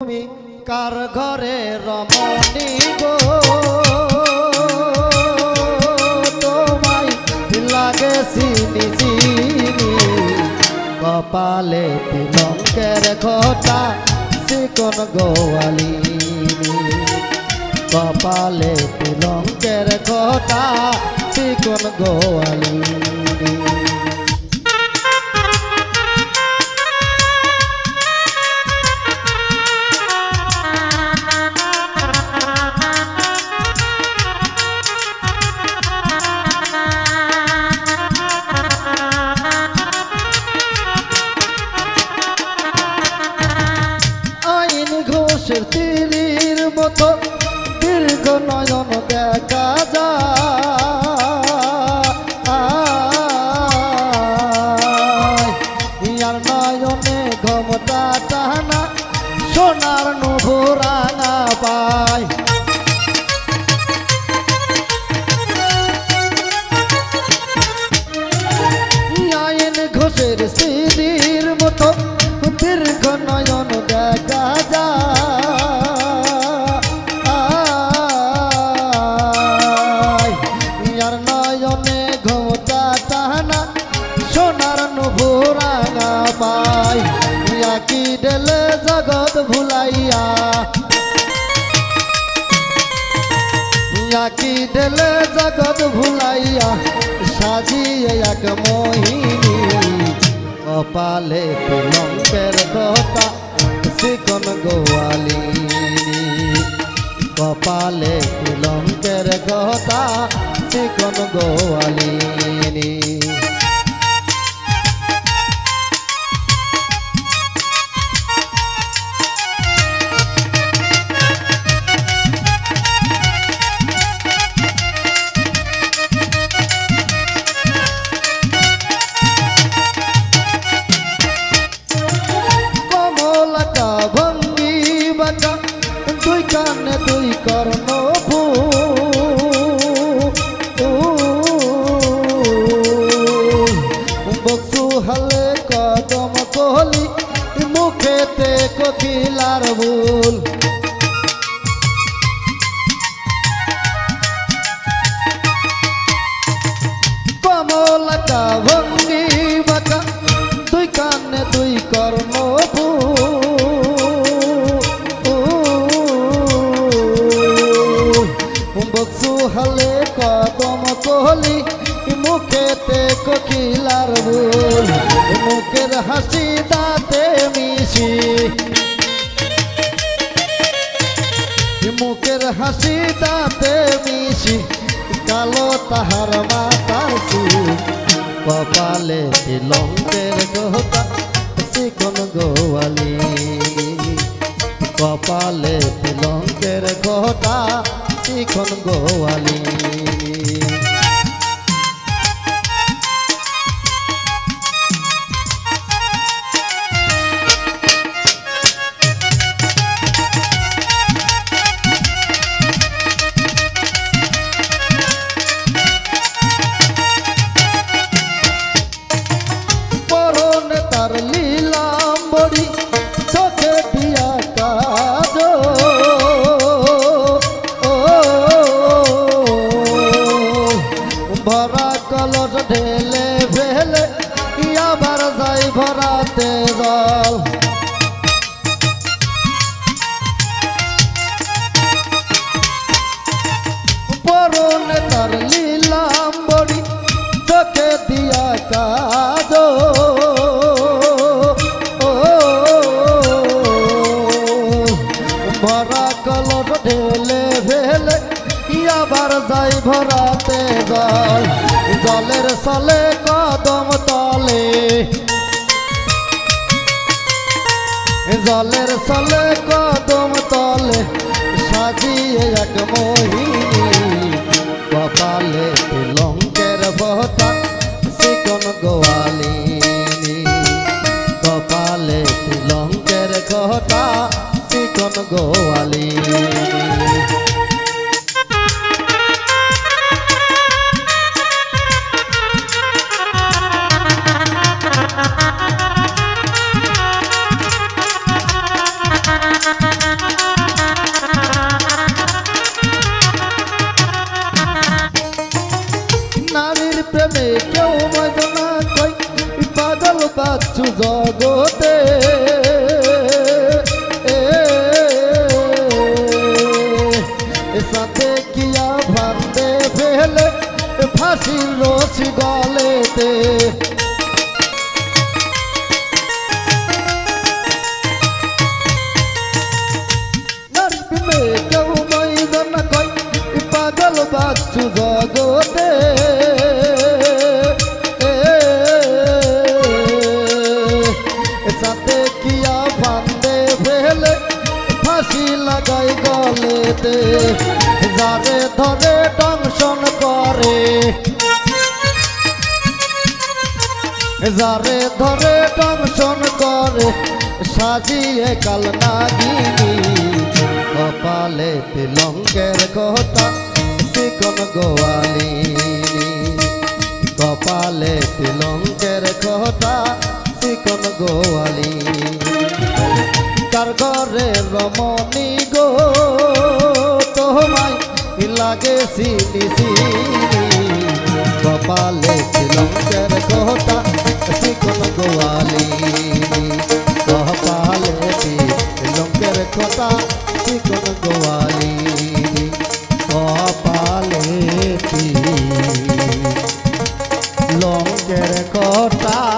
তুমি কার ঘরে রমণী গো তোমায় লাগে চিনি চিনি কপালে তিলকের ঘটা চিকন গোয়ালিনী কপালে তিলকের ঘটা চিকন গোয়ালিনী ঘোষের তীরের মতো দীর্ঘ নয়ন দেখা যায় নয়নে ঘমটা টানা সোনার নুভুরাঙা পায় আইন ঘোষের তীরের মতো দীর্ঘ নয়ন দেখা যায় নয়নে ঘোমটা টানা সোনার নুভুরাঙা পায় কি ডেলে জগৎ ভুলাইয়া কি ডেলে জগৎ ভুলাইয়া সাজিয়ে এক মোহিনী কপালে তিলকের ঘটা চিকন গোয়ালিনী কপালে তিলকের ঘটা চিকন গোয়ালিনী দুই কানে দুই কর্ণ বক্সু হালে কদম কহলি মুখেতে কোকিলার ভুল কমলাটা ভঙ্গি বাঁকা দুই কানে দুই কর্ণ বক্সু হালে কদম কোহলি মুখেতে কোকিলার ভুল মুখের হাসি দাঁতে মিশি মুখের হাসি দাঁতে মিশি কালো তাহার মাথার চুল কপালে তিলকের ঘটা চিকন গোয়ালিনী কপালে তিলকের ঘটা চিকন গোয়ালিনী পরনে তার লীলাম্বরী চোখে দিয়া কাজল ভরা কলস ঢেলে ফেলে আবার যাই ভরাতে জল পরনে তার লীলাম্বরী চোখে দিয়া কাজল ভরা কলস ঢেলে ফেলে আবার যাই ভরাতে জল জলের সলে কদম তলে জলের সলে কদম তলে সাজিয়ে এক মোহিনী কপালে তিলকের ঘটা চিকন গোয়ালিনী কপালে তিলকের ঘটা চিকন গোয়ালিনী Thank you. নারীর প্রেমে কেউ মজনা কই পাগল বাচ্চু জগতে সাথে কিয়া ভান্দে ফেলে ফাঁসির রশি গলেতে নারীর প্রেমে কেউ মজনা কই পাগল বাচ্চু জগতে সাথে কিয়া ফান্দে ফেলে ফাঁসি লাগাই গলেতে যারে ধরে দংশন করে যারে ধরে দংশন করে সাজিয়ে কাল নাগিনী কপালে তিলঙ্কের কথা চিকন গোয়ালিনী কপালে তিলঙ্কের কথা চিকন গোয়ালিনী কার ঘরে রমণী গো তোমায় লাগে সিনি সিনি কপালে তিলঙ্কের কথা চিকন গোয়ালিনী কপালে তিলঙ্কের কথা চিকন গোয়ালিনী কপালে তিলঙ্কের কথা